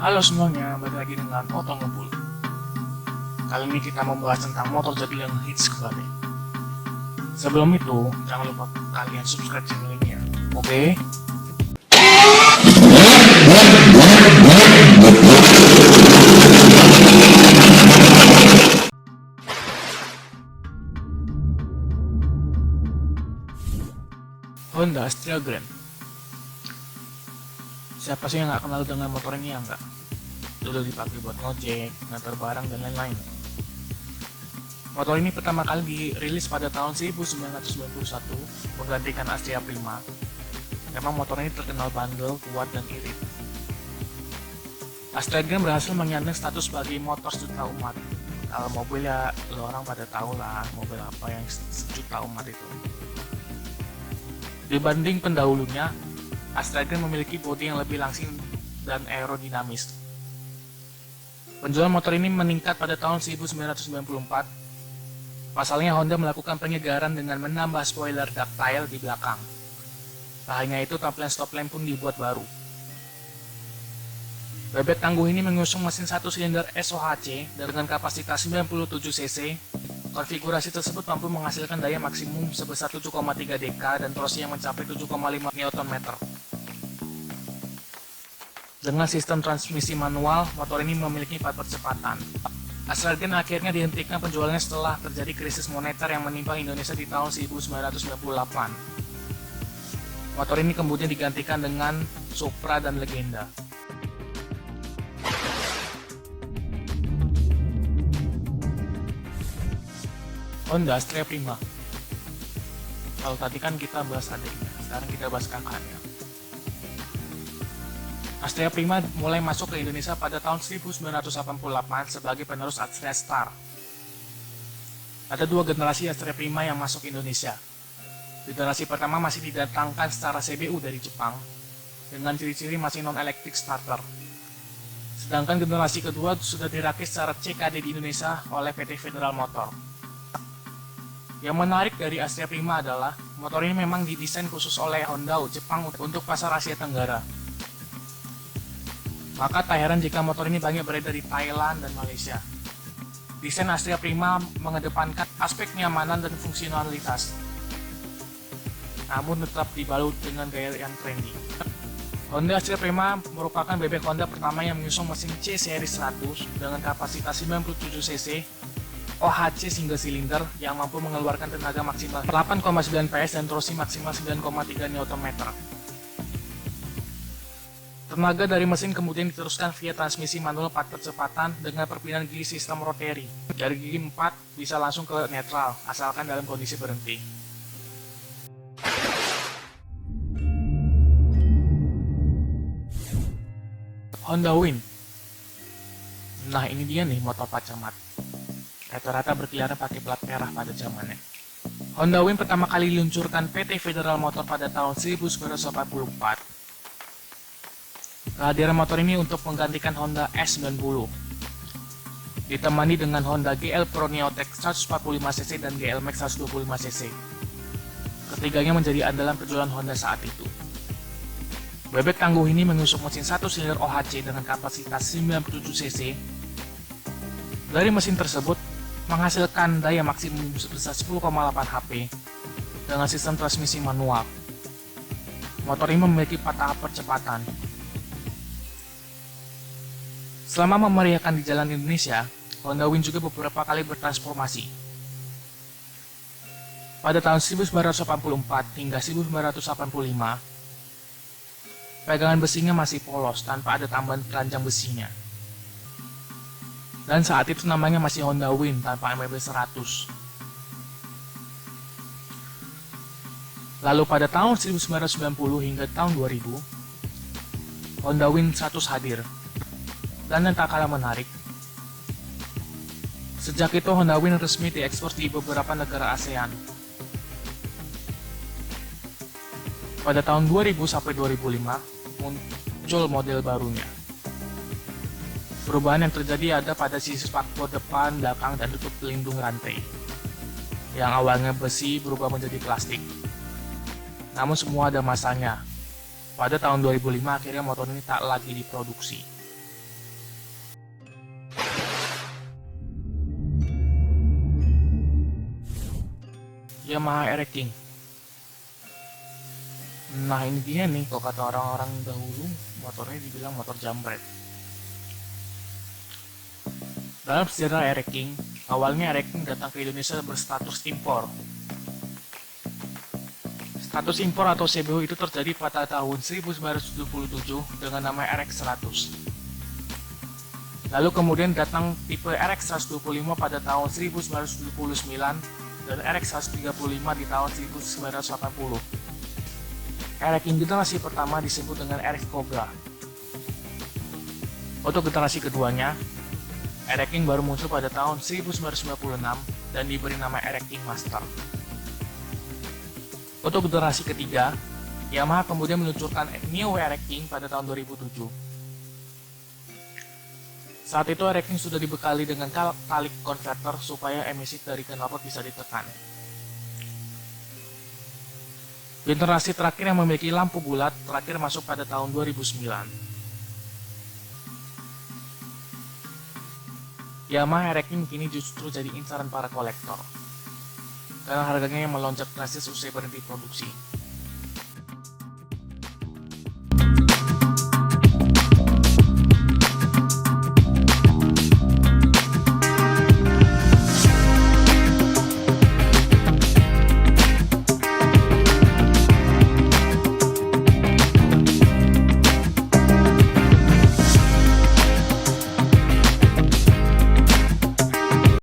Halo semuanya, balik lagi dengan Oto Ngebul. Kali ini kita membahas tentang motor jadul yang hits kembali. Sebelum itu, jangan lupa kalian subscribe channel ini ya. Oke? Honda Astrea Grand. Siapa sih yang nggak kenal dengan motor ini ya enggak? Dulu dipakai buat ngojek, ngantar barang, dan lain-lain. Motor ini pertama kali dirilis pada tahun 1991 menggantikan Astrea Prima. Memang motor ini terkenal bandel, kuat, dan irit. Astrea Grand berhasil menyandang status sebagai motor sejuta umat. Kalau mobil ya lo orang pada tahu lah mobil apa yang sejuta umat itu. Dibanding pendahulunya, Astrea Grand memiliki bodi yang lebih langsing dan aerodinamis. Penjualan motor ini meningkat pada tahun 1994. Pasalnya Honda melakukan penyegaran dengan menambah spoiler ductile di belakang. Tak hanya itu, tampilan stop lamp pun dibuat baru. Bebek tangguh ini mengusung mesin 1 silinder SOHC dengan kapasitas 97 cc. Konfigurasi tersebut mampu menghasilkan daya maksimum sebesar 7,3 dk dan torsi yang mencapai 7,5 Nm. Dengan sistem transmisi manual, motor ini memiliki 4 percepatan. Astrea Grand akhirnya dihentikan penjualannya setelah terjadi krisis moneter yang menimpa Indonesia di tahun 1998. Motor ini kemudian digantikan dengan Supra dan Legenda. Honda Astrea Prima. Kalau tadi kan kita bahas adiknya, sekarang kita bahas kakaknya. Astrea Prima mulai masuk ke Indonesia pada tahun 1988 sebagai penerus Astrea Star. Ada 2 generasi Astrea Prima yang masuk Indonesia. Generasi pertama masih didatangkan secara CBU dari Jepang dengan ciri-ciri masih non-electric starter. Sedangkan generasi kedua sudah dirakit secara CKD di Indonesia oleh PT Federal Motor. Yang menarik dari Astrea Prima adalah motor ini memang didesain khusus oleh Honda Jepang untuk pasar Asia Tenggara. Maka tak heran jika motor ini banyak beredar di Thailand dan Malaysia. Desain Astrea Prima mengedepankan aspek kenyamanan dan fungsionalitas, namun tetap dibalut dengan gaya yang trendy. Honda Astrea Prima merupakan bebek Honda pertama yang mengusung mesin C Series 100 dengan kapasitas 97 cc, OHC single silinder yang mampu mengeluarkan tenaga maksimal 8,9 PS dan torsi maksimal 9,3 Nm. Tenaga dari mesin kemudian diteruskan via transmisi manual 4 percepatan dengan perpindahan gigi sistem rotary. Dari gigi 4 bisa langsung ke netral, asalkan dalam kondisi berhenti. Honda Win. Nah ini dia nih motor pacamat. Rata-rata berkeliaran pakai plat merah pada zamannya. Honda Win pertama kali diluncurkan PT Federal Motor pada tahun 1984. Kehadiran motor ini untuk menggantikan Honda S90. Ditemani dengan Honda GL Pro Neotech 145cc dan GL Max 125cc. Ketiganya menjadi andalan penjualan Honda saat itu. Bebek tangguh ini mengusung mesin 1 silinder OHC dengan kapasitas 97cc. Dari mesin tersebut menghasilkan daya maksimum sebesar 10,8 HP dengan sistem transmisi manual. Motor ini memiliki 4 tahap percepatan. Selama memeriahkan di jalan Indonesia, Honda Win juga beberapa kali bertransformasi. Pada tahun 1984 hingga 1985, pegangan besinya masih polos tanpa ada tambahan keranjang besinya. Dan saat itu namanya masih Honda Win tanpa MB 100. Lalu pada tahun 1990 hingga tahun 2000, Honda Win 100 hadir. Dan yang tak kalah menarik, sejak itu Honda Win resmi diekspor di beberapa negara ASEAN. Pada tahun 2000 sampai 2005, muncul model barunya. Perubahan yang terjadi ada pada sisi spakbor depan, belakang, dan tutup pelindung rantai. Yang awalnya besi berubah menjadi plastik. Namun semua ada masanya. Pada tahun 2005 akhirnya motor ini tak lagi diproduksi. Yamaha Aero King. Nah ini dia nih, kalau kata orang-orang dahulu, motornya dibilang motor jambret. Dalam sejarah Aero King, awalnya Aero King datang ke Indonesia berstatus impor. Status impor atau CBO itu terjadi pada tahun 1977 dengan nama RX100. Lalu kemudian datang tipe RX125 pada tahun 1979 dan RX135 di tahun 1980. Aero King generasi pertama disebut dengan RX Cobra. Untuk generasi keduanya, Aero King baru muncul pada tahun 1996 dan diberi nama Aero King Master. Untuk generasi ketiga, Yamaha kemudian meluncurkan Neo Aero King pada tahun 2007. Saat itu Aero King sudah dibekali dengan kalik converter supaya emisi dari knalpot bisa ditekan. Generasi terakhir yang memiliki lampu bulat terakhir masuk pada tahun 2009. Yamaha Aero King kini justru jadi incaran para kolektor, karena harganya yang melonjak drastis usai berhenti produksi.